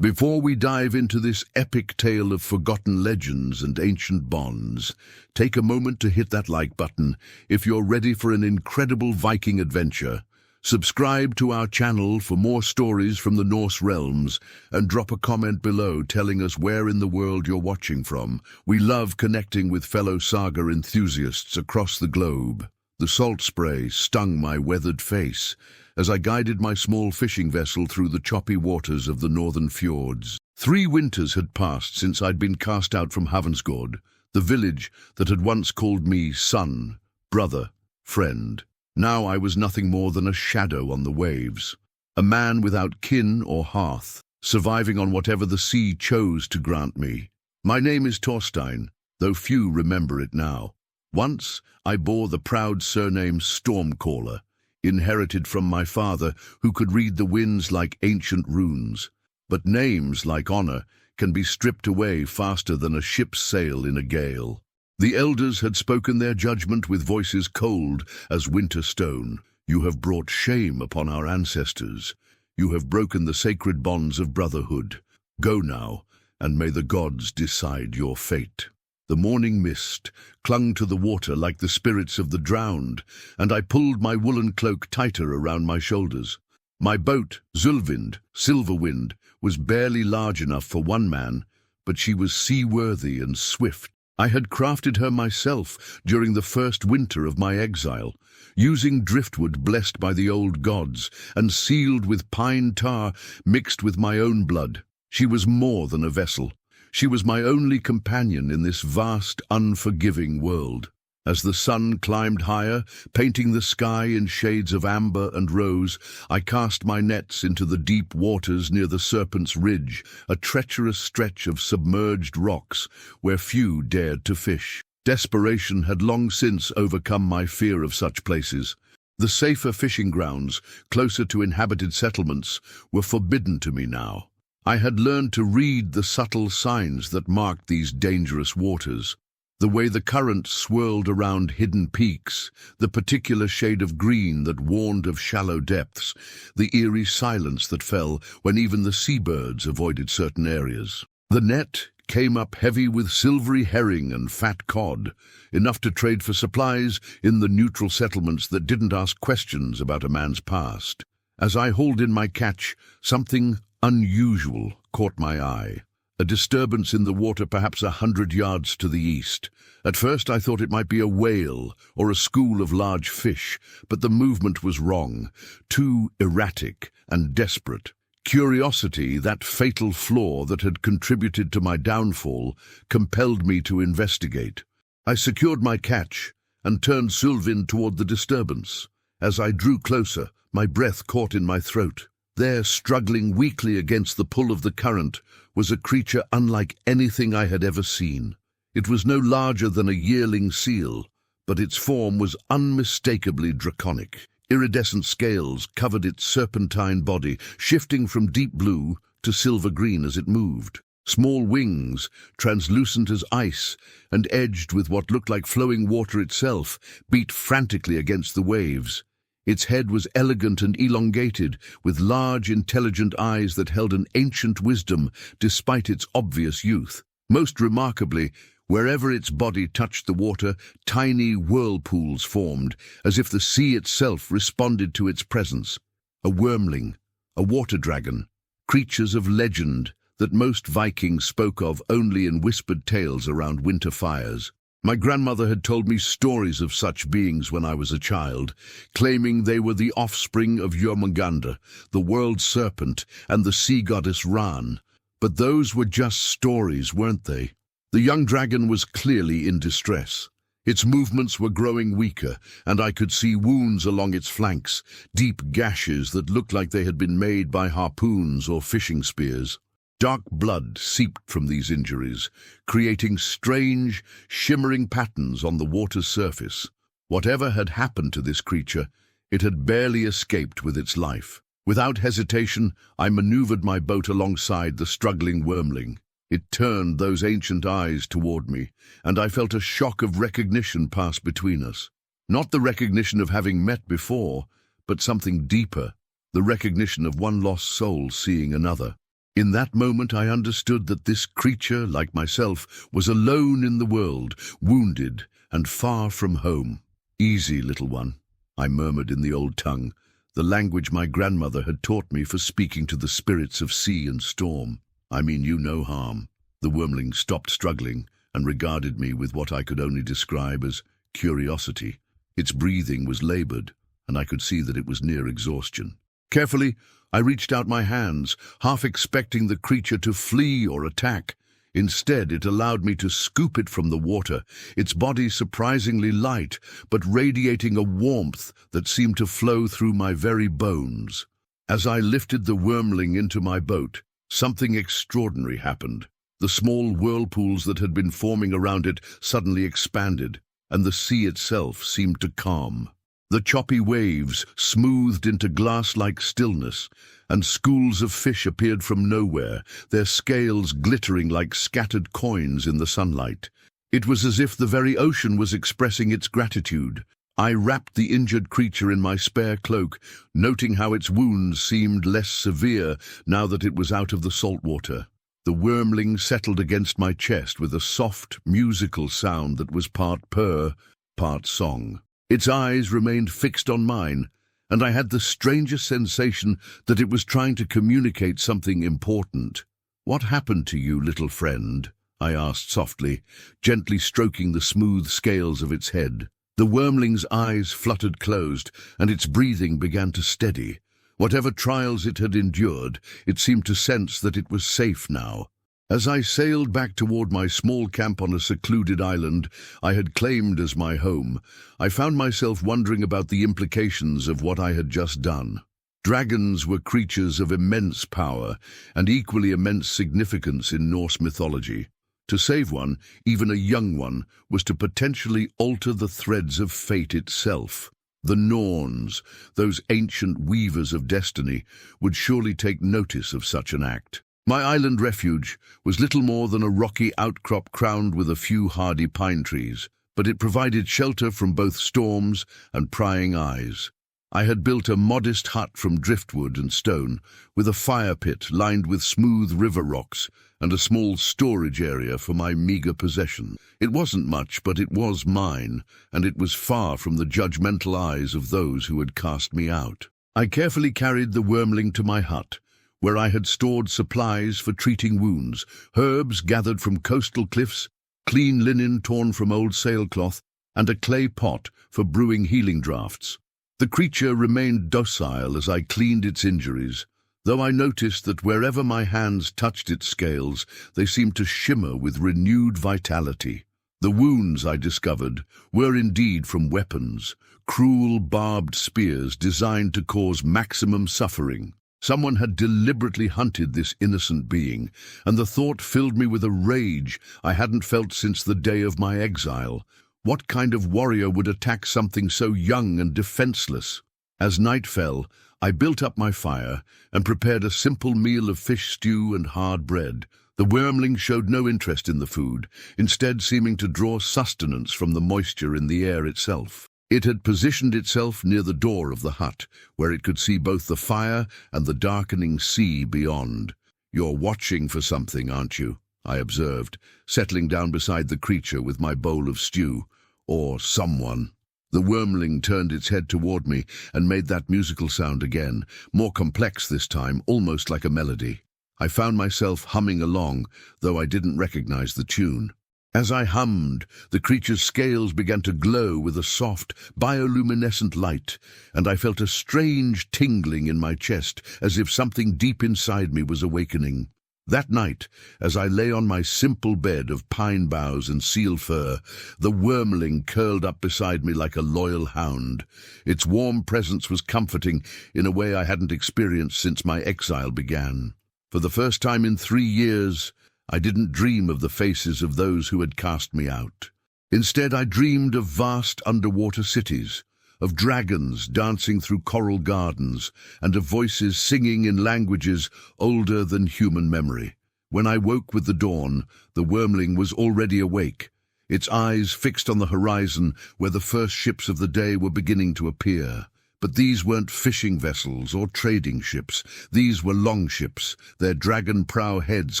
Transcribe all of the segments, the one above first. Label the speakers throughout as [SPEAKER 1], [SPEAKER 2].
[SPEAKER 1] Before we dive into this epic tale of forgotten legends and ancient bonds, take a moment to hit that like button if you're ready for an incredible Viking adventure. Subscribe to our channel for more stories from the Norse realms and drop a comment below telling us where in the world you're watching from. We love connecting with fellow saga enthusiasts across the globe. The salt spray stung my weathered face as I guided my small fishing vessel through the choppy waters of the northern fjords. 3 winters had passed since I'd been cast out from Havnsgård, the village that had once called me son, brother, friend. Now I was nothing more than a shadow on the waves, a man without kin or hearth, surviving on whatever the sea chose to grant me. My name is Thorstein, though few remember it now. Once I bore the proud surname Stormcaller, inherited from my father, who could read the winds like ancient runes. But names, like honor, can be stripped away faster than a ship's sail in a gale. The elders had spoken their judgment with voices cold as winter stone. You have brought shame upon our ancestors. You have broken the sacred bonds of brotherhood. Go now, and may the gods decide your fate. The morning mist clung to the water like the spirits of the drowned, and I pulled my woolen cloak tighter around my shoulders. My boat, Zulvind, Silverwind, was barely large enough for one man, but she was seaworthy and swift. I had crafted her myself during the first winter of my exile, using driftwood blessed by the old gods and sealed with pine tar mixed with my own blood. She was more than a vessel. She was my only companion in this vast, unforgiving world. As the sun climbed higher, painting the sky in shades of amber and rose, I cast my nets into the deep waters near the Serpent's Ridge, a treacherous stretch of submerged rocks where few dared to fish. Desperation had long since overcome my fear of such places. The safer fishing grounds, closer to inhabited settlements, were forbidden to me now. I had learned to read the subtle signs that marked these dangerous waters. The way the current swirled around hidden peaks, the particular shade of green that warned of shallow depths, the eerie silence that fell when even the seabirds avoided certain areas. The net came up heavy with silvery herring and fat cod, enough to trade for supplies in the neutral settlements that didn't ask questions about a man's past. As I hauled in my catch, something unusual caught my eye. A disturbance in the water perhaps 100 yards to the east. At first I thought it might be a whale or a school of large fish, but the movement was wrong, too erratic and desperate. Curiosity, that fatal flaw that had contributed to my downfall, compelled me to investigate. I secured my catch and turned Sylvain toward the disturbance. As I drew closer, my breath caught in my throat. There, struggling weakly against the pull of the current, was a creature unlike anything I had ever seen. It was no larger than a yearling seal, but its form was unmistakably draconic. Iridescent scales covered its serpentine body, shifting from deep blue to silver green as it moved. Small wings, translucent as ice and edged with what looked like flowing water itself, beat frantically against the waves. Its head was elegant and elongated, with large, intelligent eyes that held an ancient wisdom despite its obvious youth. Most remarkably, wherever its body touched the water, tiny whirlpools formed, as if the sea itself responded to its presence. A Wyrmling, a water dragon, creatures of legend that most Vikings spoke of only in whispered tales around winter fires. My grandmother had told me stories of such beings when I was a child, claiming they were the offspring of Jormungandr, the world serpent, and the sea goddess Ran. But those were just stories, weren't they? The young dragon was clearly in distress. Its movements were growing weaker, and I could see wounds along its flanks, deep gashes that looked like they had been made by harpoons or fishing spears. Dark blood seeped from these injuries, creating strange, shimmering patterns on the water's surface. Whatever had happened to this creature, it had barely escaped with its life. Without hesitation, I maneuvered my boat alongside the struggling Wyrmling. It turned those ancient eyes toward me, and I felt a shock of recognition pass between us. Not the recognition of having met before, but something deeper, the recognition of one lost soul seeing another. In that moment I understood that this creature, like myself, was alone in the world, wounded and far from home. "Easy, little one," I murmured in the old tongue, the language my grandmother had taught me for speaking to the spirits of sea and storm. "I mean you no harm." The Wyrmling stopped struggling and regarded me with what I could only describe as curiosity. Its breathing was labored, and I could see that it was near exhaustion. Carefully, I reached out my hands, half expecting the creature to flee or attack. Instead, it allowed me to scoop it from the water, its body surprisingly light, but radiating a warmth that seemed to flow through my very bones. As I lifted the Wyrmling into my boat, something extraordinary happened. The small whirlpools that had been forming around it suddenly expanded, and the sea itself seemed to calm. The choppy waves smoothed into glass-like stillness, and schools of fish appeared from nowhere, their scales glittering like scattered coins in the sunlight. It was as if the very ocean was expressing its gratitude. I wrapped the injured creature in my spare cloak, noting how its wounds seemed less severe now that it was out of the salt water. The Wyrmling settled against my chest with a soft, musical sound that was part purr, part song. Its eyes remained fixed on mine, and I had the strangest sensation that it was trying to communicate something important. "What happened to you, little friend?" I asked softly, gently stroking the smooth scales of its head. The Wyrmling's eyes fluttered closed, and its breathing began to steady. Whatever trials it had endured, it seemed to sense that it was safe now. As I sailed back toward my small camp on a secluded island I had claimed as my home, I found myself wondering about the implications of what I had just done. Dragons were creatures of immense power and equally immense significance in Norse mythology. To save one, even a young one, was to potentially alter the threads of fate itself. The Norns, those ancient weavers of destiny, would surely take notice of such an act. My island refuge was little more than a rocky outcrop crowned with a few hardy pine trees, but it provided shelter from both storms and prying eyes. I had built a modest hut from driftwood and stone, with a fire pit lined with smooth river rocks and a small storage area for my meager possession. It wasn't much, but it was mine, and it was far from the judgmental eyes of those who had cast me out. I carefully carried the Wyrmling to my hut, where I had stored supplies for treating wounds, herbs gathered from coastal cliffs, clean linen torn from old sailcloth, and a clay pot for brewing healing draughts. The creature remained docile as I cleaned its injuries, though I noticed that wherever my hands touched its scales, they seemed to shimmer with renewed vitality. The wounds, I discovered, were indeed from weapons, cruel barbed spears designed to cause maximum suffering. Someone had deliberately hunted this innocent being, and the thought filled me with a rage I hadn't felt since the day of my exile. What kind of warrior would attack something so young and defenseless? As night fell, I built up my fire and prepared a simple meal of fish stew and hard bread. The Wyrmling showed no interest in the food, instead seeming to draw sustenance from the moisture in the air itself. It had positioned itself near the door of the hut, where it could see both the fire and the darkening sea beyond. "You're watching for something, aren't you?" I observed, settling down beside the creature with my bowl of stew. "Or someone." The Wyrmling turned its head toward me and made that musical sound again, more complex this time, almost like a melody. I found myself humming along, though I didn't recognize the tune. As I hummed, the creature's scales began to glow with a soft, bioluminescent light, and I felt a strange tingling in my chest, as if something deep inside me was awakening. That night, as I lay on my simple bed of pine boughs and seal fur, the Wyrmling curled up beside me like a loyal hound. Its warm presence was comforting in a way I hadn't experienced since my exile began. For the first time in 3 years, I didn't dream of the faces of those who had cast me out. Instead, I dreamed of vast underwater cities, of dragons dancing through coral gardens, and of voices singing in languages older than human memory. When I woke with the dawn, the Wyrmling was already awake, its eyes fixed on the horizon where the first ships of the day were beginning to appear. But these weren't fishing vessels or trading ships. These were longships, their dragon prow heads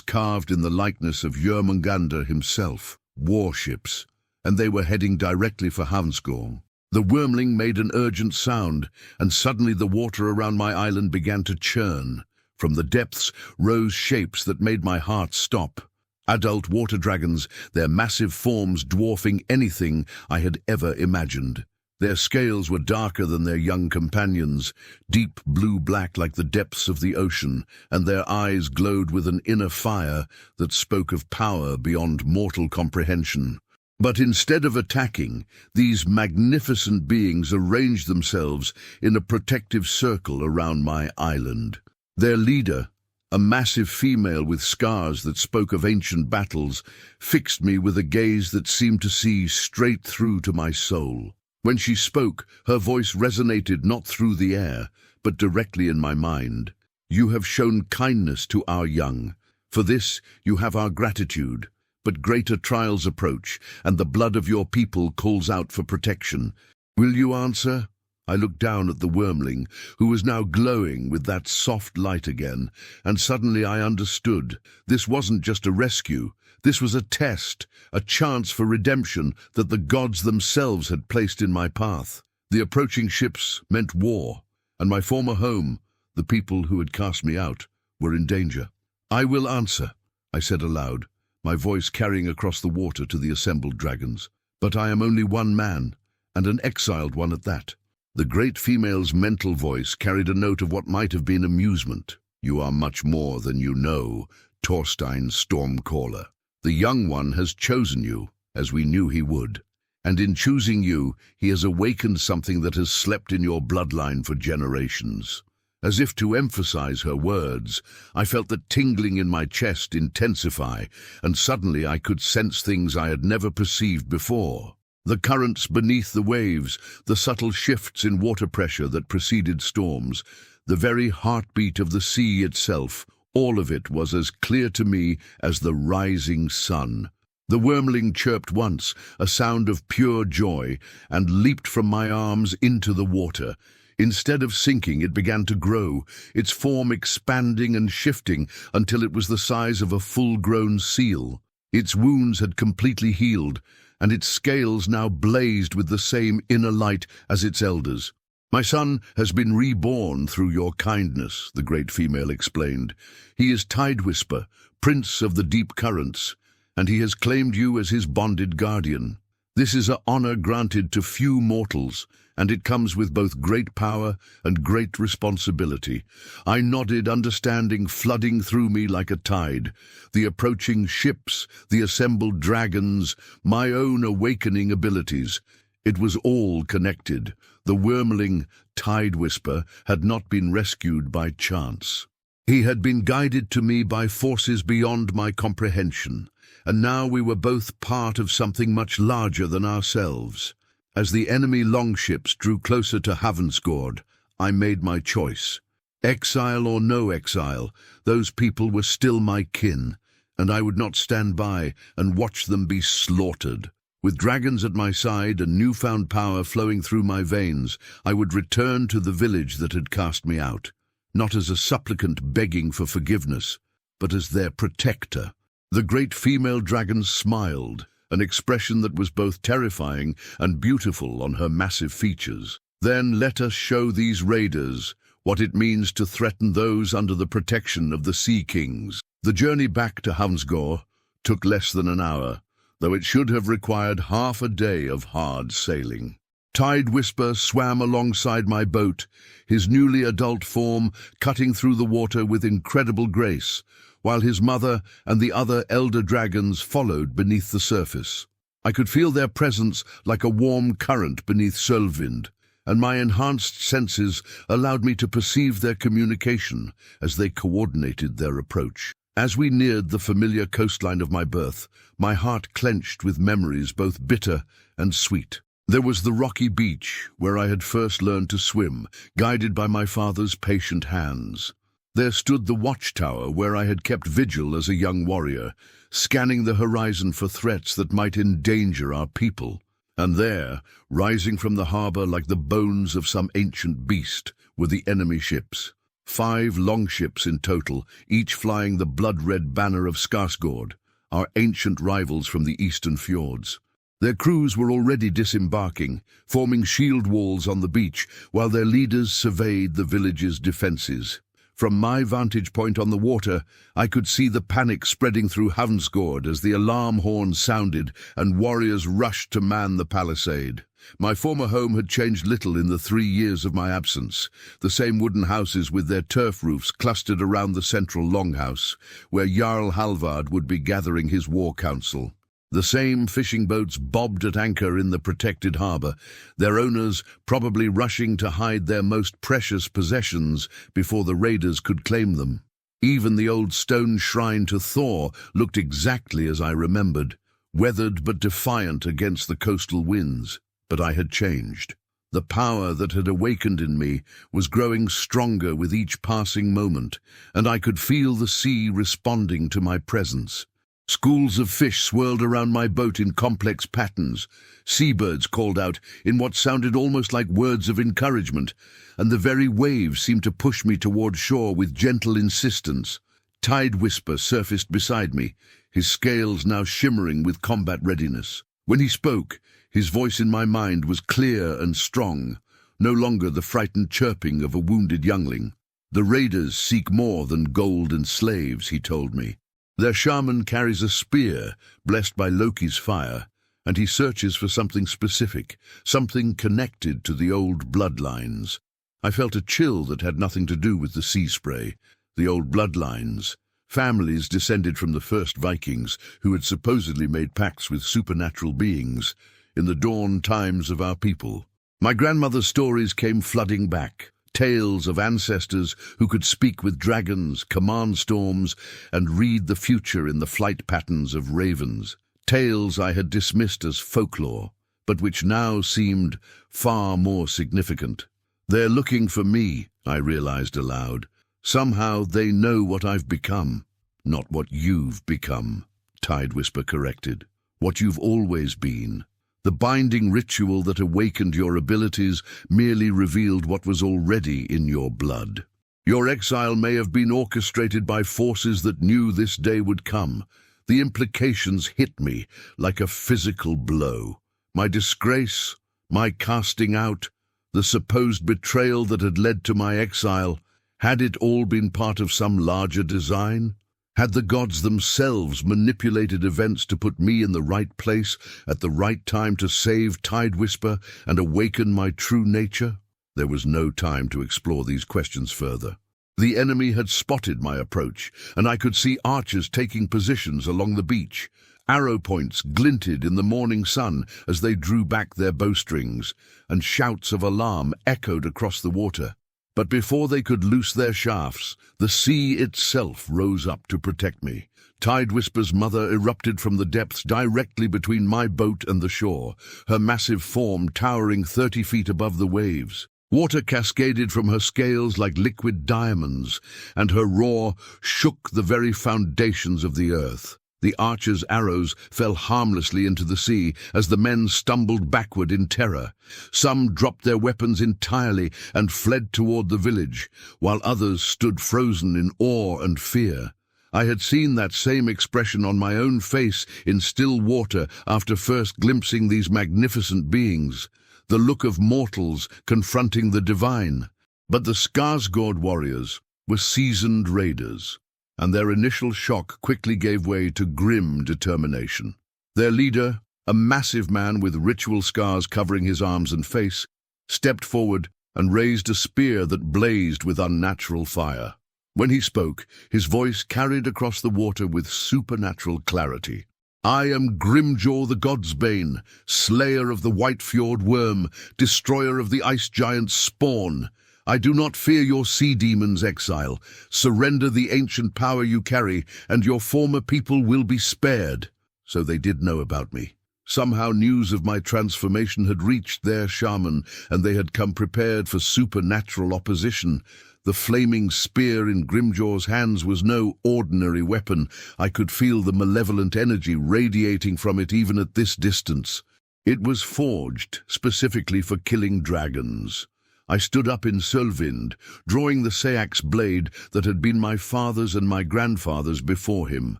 [SPEAKER 1] carved in the likeness of Jörmungandr himself. Warships, and they were heading directly for Havnsgård. The Wyrmling made an urgent sound, and suddenly the water around my island began to churn. From the depths rose shapes that made my heart stop. Adult water dragons, their massive forms dwarfing anything I had ever imagined. Their scales were darker than their young companions, deep blue-black like the depths of the ocean, and their eyes glowed with an inner fire that spoke of power beyond mortal comprehension. But instead of attacking, these magnificent beings arranged themselves in a protective circle around my island. Their leader, a massive female with scars that spoke of ancient battles, fixed me with a gaze that seemed to see straight through to my soul. When she spoke, her voice resonated not through the air, but directly in my mind. "You have shown kindness to our young. For this you have our gratitude. But greater trials approach, and the blood of your people calls out for protection. Will you answer?" I looked down at the Wyrmling, who was now glowing with that soft light again, and suddenly I understood. This wasn't just a rescue. This was a test, a chance for redemption that the gods themselves had placed in my path. The approaching ships meant war, and my former home, the people who had cast me out, were in danger. "I will answer," I said aloud, my voice carrying across the water to the assembled dragons. "But I am only one man, and an exiled one at that." The great female's mental voice carried a note of what might have been amusement. "You are much more than you know, Thorstein Stormcaller. The young one has chosen you, as we knew he would. And in choosing you, he has awakened something that has slept in your bloodline for generations." As if to emphasize her words, I felt the tingling in my chest intensify, and suddenly I could sense things I had never perceived before. The currents beneath the waves, the subtle shifts in water pressure that preceded storms, the very heartbeat of the sea itself, all of it was as clear to me as the rising sun. The Wyrmling chirped once, a sound of pure joy, and leaped from my arms into the water. Instead of sinking, it began to grow, its form expanding and shifting until it was the size of a full-grown seal. Its wounds had completely healed, and its scales now blazed with the same inner light as its elders. "My son has been reborn through your kindness," the great female explained. "He is Tidewhisper, prince of the deep currents, and he has claimed you as his bonded guardian. This is an honor granted to few mortals, and it comes with both great power and great responsibility." I nodded, understanding flooding through me like a tide. The approaching ships, the assembled dragons, my own awakening abilities. It was all connected. The Wyrmling, Tidewhisper, had not been rescued by chance. He had been guided to me by forces beyond my comprehension, and now we were both part of something much larger than ourselves. As the enemy longships drew closer to Havnsgård, I made my choice. Exile or no exile, those people were still my kin, and I would not stand by and watch them be slaughtered. With dragons at my side and newfound power flowing through my veins, I would return to the village that had cast me out, not as a supplicant begging for forgiveness, but as their protector. The great female dragon smiled, an expression that was both terrifying and beautiful on her massive features. "Then let us show these raiders what it means to threaten those under the protection of the Sea Kings." The journey back to Havnsgård took less than an hour, though it should have required half a day of hard sailing. Tidewhisper swam alongside my boat, his newly adult form cutting through the water with incredible grace, while his mother and the other elder dragons followed beneath the surface. I could feel their presence like a warm current beneath Sölvind, and my enhanced senses allowed me to perceive their communication as they coordinated their approach. As we neared the familiar coastline of my birth, my heart clenched with memories both bitter and sweet. There was the rocky beach where I had first learned to swim, guided by my father's patient hands. There stood the watchtower where I had kept vigil as a young warrior, scanning the horizon for threats that might endanger our people. And there, rising from the harbor like the bones of some ancient beast, were the enemy ships. 5 longships in total, each flying the blood-red banner of Skarsgård, our ancient rivals from the eastern fjords. Their crews were already disembarking, forming shield walls on the beach, while their leaders surveyed the village's defenses. From my vantage point on the water, I could see the panic spreading through Havnsgård as the alarm horn sounded and warriors rushed to man the palisade. My former home had changed little in the 3 years of my absence. The same wooden houses with their turf roofs clustered around the central longhouse, where Jarl Halvard would be gathering his war council. The same fishing boats bobbed at anchor in the protected harbour, their owners probably rushing to hide their most precious possessions before the raiders could claim them. Even the old stone shrine to Thor looked exactly as I remembered, weathered but defiant against the coastal winds. But I had changed. The power that had awakened in me was growing stronger with each passing moment, and I could feel the sea responding to my presence. Schools of fish swirled around my boat in complex patterns. Seabirds called out in what sounded almost like words of encouragement, and the very waves seemed to push me toward shore with gentle insistence. Tide Whisper surfaced beside me, his scales now shimmering with combat readiness. When he spoke, his voice in my mind was clear and strong, no longer the frightened chirping of a wounded youngling. The raiders seek more than gold and slaves, he told me. Their shaman carries a spear, blessed by Loki's fire, and he searches for something specific, something connected to the old bloodlines. I felt a chill that had nothing to do with the sea spray. The old bloodlines, families descended from the first Vikings, who had supposedly made pacts with supernatural beings in the dawn times of our people. My grandmother's stories came flooding back. Tales of ancestors who could speak with dragons, command storms, and read the future in the flight patterns of ravens. Tales I had dismissed as folklore, but which now seemed far more significant. They're looking for me, I realized aloud. Somehow they know what I've become. Not what you've become, Tide Whisper corrected. What you've always been. The binding ritual that awakened your abilities merely revealed what was already in your blood. Your exile may have been orchestrated by forces that knew this day would come. The implications hit me like a physical blow. My disgrace, my casting out, the supposed betrayal that had led to my exile, had it all been part of some larger design? Had the gods themselves manipulated events to put me in the right place at the right time to save Tide Whisper and awaken my true nature? There was no time to explore these questions further. The enemy had spotted my approach, and I could see archers taking positions along the beach. Arrow points glinted in the morning sun as they drew back their bowstrings, and shouts of alarm echoed across the water. But before they could loose their shafts, the sea itself rose up to protect me. Tide Whisper's mother erupted from the depths directly between my boat and the shore, her massive form towering 30 feet above the waves. Water cascaded from her scales like liquid diamonds, and her roar shook the very foundations of the earth. The archers' arrows fell harmlessly into the sea as the men stumbled backward in terror. Some dropped their weapons entirely and fled toward the village, while others stood frozen in awe and fear. I had seen that same expression on my own face in still water after first glimpsing these magnificent beings, the look of mortals confronting the divine. But the Skarsgård warriors were seasoned raiders, and their initial shock quickly gave way to grim determination. Their leader, a massive man with ritual scars covering his arms and face, stepped forward and raised a spear that blazed with unnatural fire. When he spoke, his voice carried across the water with supernatural clarity. "I am Grimjaw the Godsbane, slayer of the White Fjord worm, destroyer of the ice giant's spawn. I do not fear your sea demons, exile. Surrender the ancient power you carry, and your former people will be spared." So they did know about me. Somehow news of my transformation had reached their shaman, and they had come prepared for supernatural opposition. The flaming spear in Grimjaw's hands was no ordinary weapon. I could feel the malevolent energy radiating from it even at this distance. It was forged specifically for killing dragons. I stood up in Sölvind, drawing the seax blade that had been my father's and my grandfather's before him.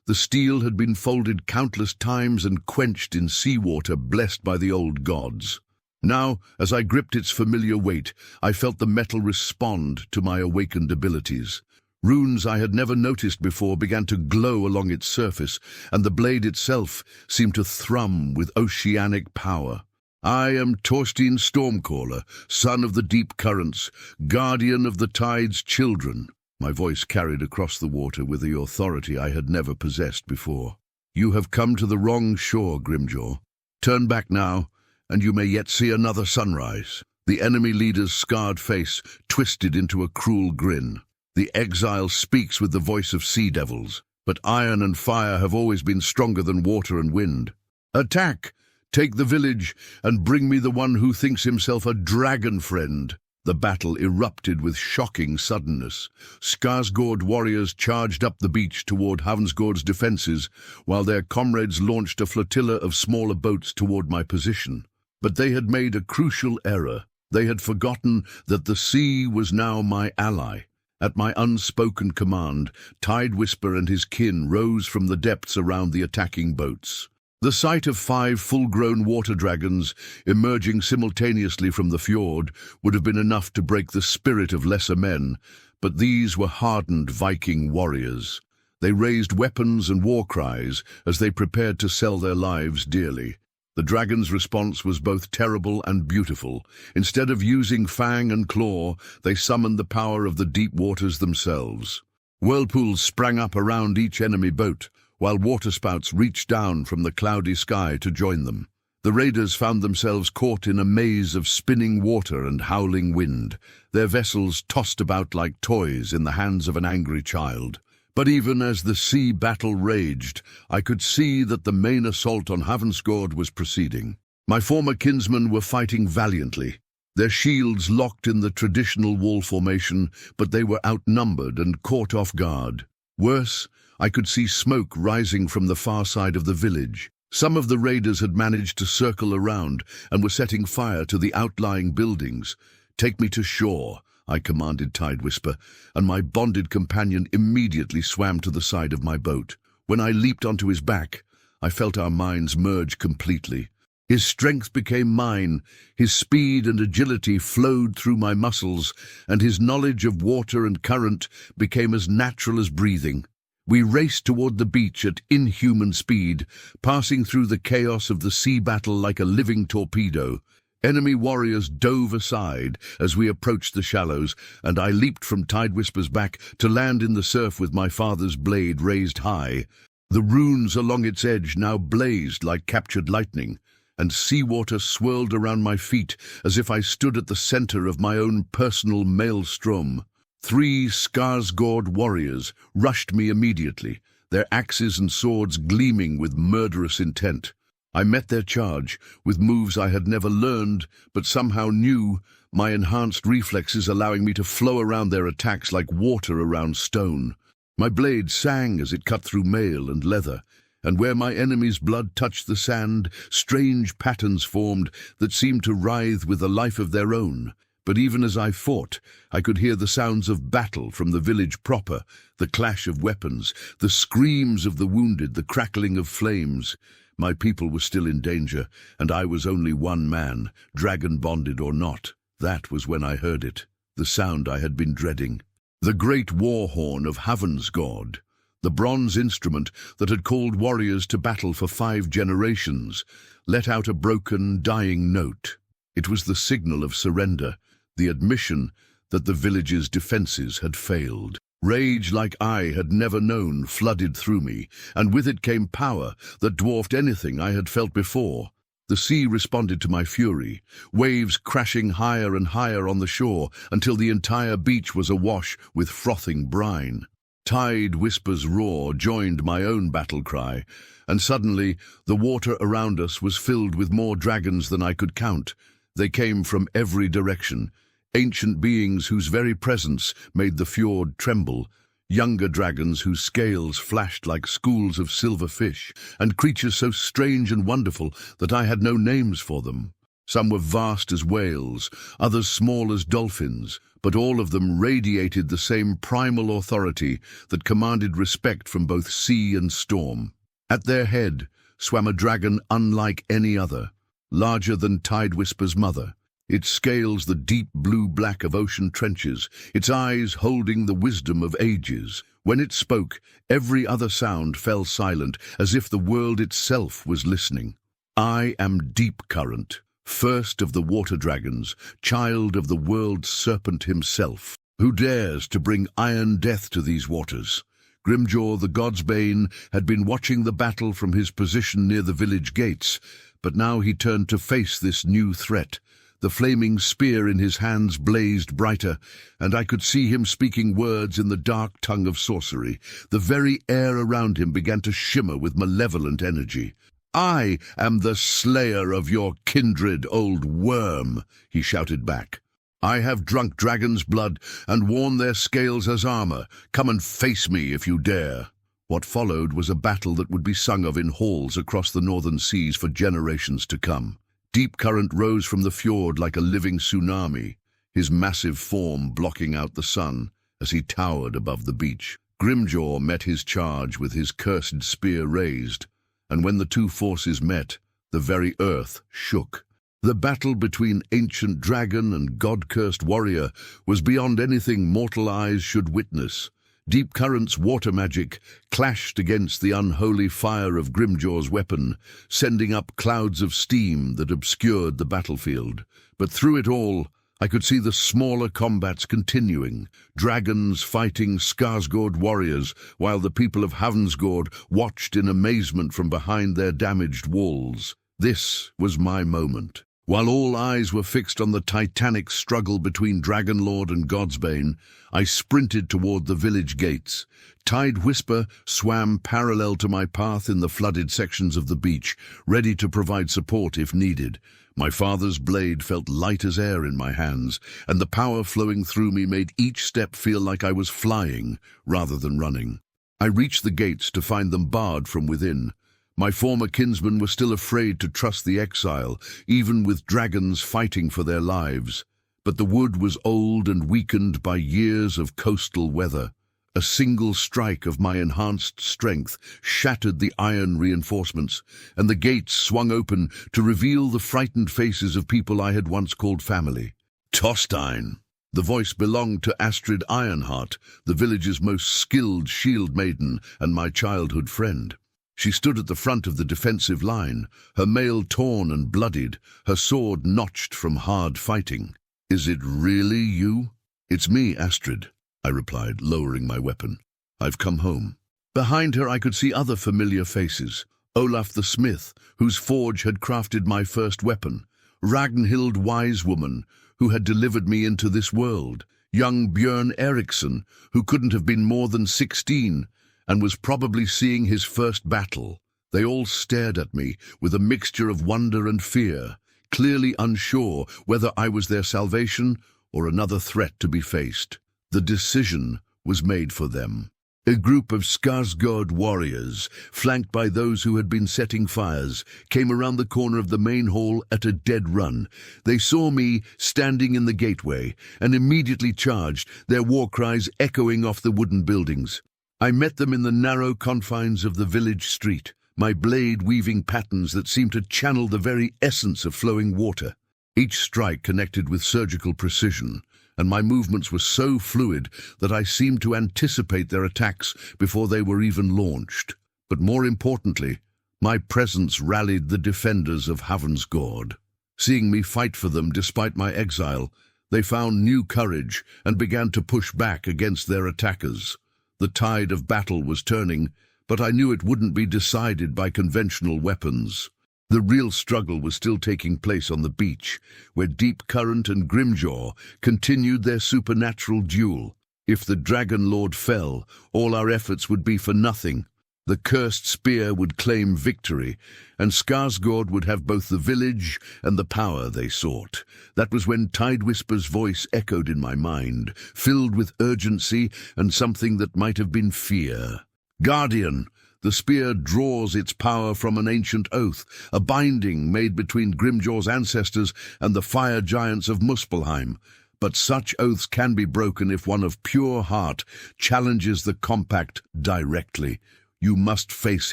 [SPEAKER 1] The steel had been folded countless times and quenched in seawater blessed by the old gods. Now, as I gripped its familiar weight, I felt the metal respond to my awakened abilities. Runes I had never noticed before began to glow along its surface, and the blade itself seemed to thrum with oceanic power. I am Thorstein Stormcaller, son of the deep currents, guardian of the tide's children. My voice carried across the water with the authority I had never possessed before. You have come to the wrong shore, Grimjaw. Turn back now, and you may yet see another sunrise. The enemy leader's scarred face twisted into a cruel grin. The exile speaks with the voice of sea devils, but iron and fire have always been stronger than water and wind. Attack! Take the village, and bring me the one who thinks himself a dragon friend. The battle erupted with shocking suddenness. Skarsgård warriors charged up the beach toward Havnsgård's defenses, while their comrades launched a flotilla of smaller boats toward my position. But they had made a crucial error. They had forgotten that the sea was now my ally. At my unspoken command, Tidewhisper and his kin rose from the depths around the attacking boats. The sight of 5 full-grown water dragons emerging simultaneously from the fjord would have been enough to break the spirit of lesser men, but these were hardened Viking warriors. They raised weapons and war cries as they prepared to sell their lives dearly. The dragon's response was both terrible and beautiful. Instead of using fang and claw, they summoned the power of the deep waters themselves. Whirlpools sprang up around each enemy boat, while waterspouts reached down from the cloudy sky to join them. The raiders found themselves caught in a maze of spinning water and howling wind, their vessels tossed about like toys in the hands of an angry child. But even as the sea battle raged, I could see that the main assault on Havnsgård was proceeding. My former kinsmen were fighting valiantly, their shields locked in the traditional wall formation, but they were outnumbered and caught off guard. Worse, I could see smoke rising from the far side of the village. Some of the raiders had managed to circle around and were setting fire to the outlying buildings. "Take me to shore," I commanded Tidewhisper, and my bonded companion immediately swam to the side of my boat. When I leaped onto his back, I felt our minds merge completely. His strength became mine, his speed and agility flowed through my muscles, and his knowledge of water and current became as natural as breathing. We raced toward the beach at inhuman speed, passing through the chaos of the sea battle like a living torpedo. Enemy warriors dove aside as we approached the shallows, and I leaped from Tidewhisper's back to land in the surf with my father's blade raised high. The runes along its edge now blazed like captured lightning, and seawater swirled around my feet as if I stood at the center of my own personal maelstrom. 3 Skarsgård warriors rushed me immediately, their axes and swords gleaming with murderous intent. I met their charge with moves I had never learned, but somehow knew, my enhanced reflexes allowing me to flow around their attacks like water around stone. My blade sang as it cut through mail and leather, and where my enemy's blood touched the sand, strange patterns formed that seemed to writhe with a life of their own. But even as I fought, I could hear the sounds of battle from the village proper, the clash of weapons, the screams of the wounded, the crackling of flames. My people were still in danger, and I was only one man, dragon-bonded or not. That was when I heard it, the sound I had been dreading. The great war horn of Havnsgård, the bronze instrument that had called warriors to battle for 5 generations, let out a broken, dying note. It was the signal of surrender, the admission that the village's defenses had failed. Rage like I had never known flooded through me, and with it came power that dwarfed anything I had felt before. The sea responded to my fury, waves crashing higher and higher on the shore until the entire beach was awash with frothing brine. Tidewhisper's roar joined my own battle cry, and suddenly the water around us was filled with more dragons than I could count. They came from every direction, ancient beings whose very presence made the fjord tremble. younger dragons whose scales flashed like schools of silver fish, and creatures so strange and wonderful that I had no names for them. Some were vast as whales, others small as dolphins, but all of them radiated the same primal authority that commanded respect from both sea and storm. At their head swam a dragon unlike any other, larger than Tide Whisper's mother, its scales the deep blue-black of ocean trenches, its eyes holding the wisdom of ages. When it spoke, every other sound fell silent, as if the world itself was listening. I am Deep Current, first of the water dragons, child of the world's serpent himself. Who dares to bring iron death to these waters? Grimjaw, the god's bane, had been watching the battle from his position near the village gates, but now he turned to face this new threat. The flaming spear in his hands blazed brighter, and I could see him speaking words in the dark tongue of sorcery. The very air around him began to shimmer with malevolent energy. "I am the slayer of your kindred, old worm," he shouted back. "I have drunk dragon's blood and worn their scales as armor. Come and face me if you dare." What followed was a battle that would be sung of in halls across the northern seas for generations to come. Deep Current rose from the fjord like a living tsunami, his massive form blocking out the sun as he towered above the beach. Grimjaw met his charge with his cursed spear raised, and when the two forces met, the very earth shook. The battle between ancient dragon and god-cursed warrior was beyond anything mortal eyes should witness. Deep Current's water magic clashed against the unholy fire of Grimjaw's weapon, sending up clouds of steam that obscured the battlefield. But through it all, I could see the smaller combats continuing, dragons fighting Skarsgård warriors, while the people of Havnsgård watched in amazement from behind their damaged walls. This was my moment. While all eyes were fixed on the titanic struggle between Dragonlord and Godsbane, I sprinted toward the village gates. Tide Whisper swam parallel to my path in the flooded sections of the beach, ready to provide support if needed. My father's blade felt light as air in my hands, and the power flowing through me made each step feel like I was flying rather than running. I reached the gates to find them barred from within. My former kinsmen were still afraid to trust the exile, even with dragons fighting for their lives. But the wood was old and weakened by years of coastal weather. A single strike of my enhanced strength shattered the iron reinforcements, and the gates swung open to reveal the frightened faces of people I had once called family. Tostein! The voice belonged to Astrid Ironheart, the village's most skilled shield maiden and my childhood friend. She stood at the front of the defensive line, her mail torn and bloodied, her sword notched from hard fighting. "Is it really you?" "It's me, Astrid," I replied, lowering my weapon. "I've come home." Behind her I could see other familiar faces. Olaf the smith, whose forge had crafted my first weapon. Ragnhild Wisewoman, who had delivered me into this world. Young Björn Eriksson, who couldn't have been more than 16, and was probably seeing his first battle. They all stared at me with a mixture of wonder and fear, clearly unsure whether I was their salvation or another threat to be faced. The decision was made for them. A group of Skarsgård warriors, flanked by those who had been setting fires, came around the corner of the main hall at a dead run. They saw me standing in the gateway and immediately charged, their war cries echoing off the wooden buildings. I met them in the narrow confines of the village street, my blade weaving patterns that seemed to channel the very essence of flowing water. Each strike connected with surgical precision, and my movements were so fluid that I seemed to anticipate their attacks before they were even launched. But more importantly, my presence rallied the defenders of Havnsgård. Seeing me fight for them despite my exile, they found new courage and began to push back against their attackers. The tide of battle was turning, but I knew it wouldn't be decided by conventional weapons. The real struggle was still taking place on the beach, where Deep Current and Grimjaw continued their supernatural duel. If the Dragon Lord fell, all our efforts would be for nothing. The cursed spear would claim victory, and Skarsgård would have both the village and the power they sought. That was when Tidewhisper's voice echoed in my mind, filled with urgency and something that might have been fear. Guardian, the spear draws its power from an ancient oath, a binding made between Grimjaw's ancestors and the fire giants of Muspelheim. But such oaths can be broken if one of pure heart challenges the compact directly. You must face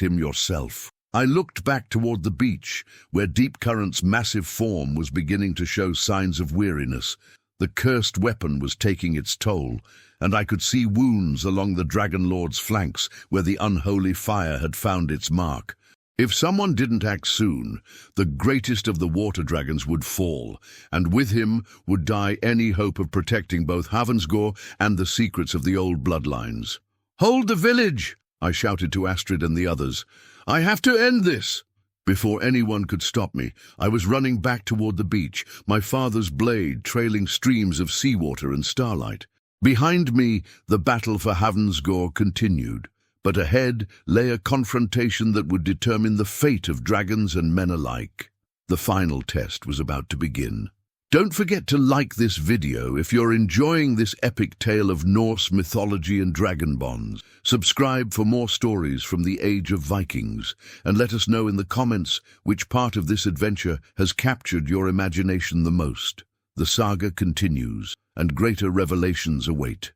[SPEAKER 1] him yourself. I looked back toward the beach, where Deep Current's massive form was beginning to show signs of weariness. The cursed weapon was taking its toll, and I could see wounds along the Dragon Lord's flanks where the unholy fire had found its mark. If someone didn't act soon, the greatest of the water dragons would fall, and with him would die any hope of protecting both Havensgård and the secrets of the old bloodlines. "Hold the village!" I shouted to Astrid and the others. "I have to end this!" Before anyone could stop me, I was running back toward the beach, my father's blade trailing streams of seawater and starlight. Behind me, the battle for Havensgård continued, but ahead lay a confrontation that would determine the fate of dragons and men alike. The final test was about to begin. Don't forget to like this video if you're enjoying this epic tale of Norse mythology and dragon bonds. Subscribe for more stories from the age of Vikings, and let us know in the comments which part of this adventure has captured your imagination the most. The saga continues, and greater revelations await.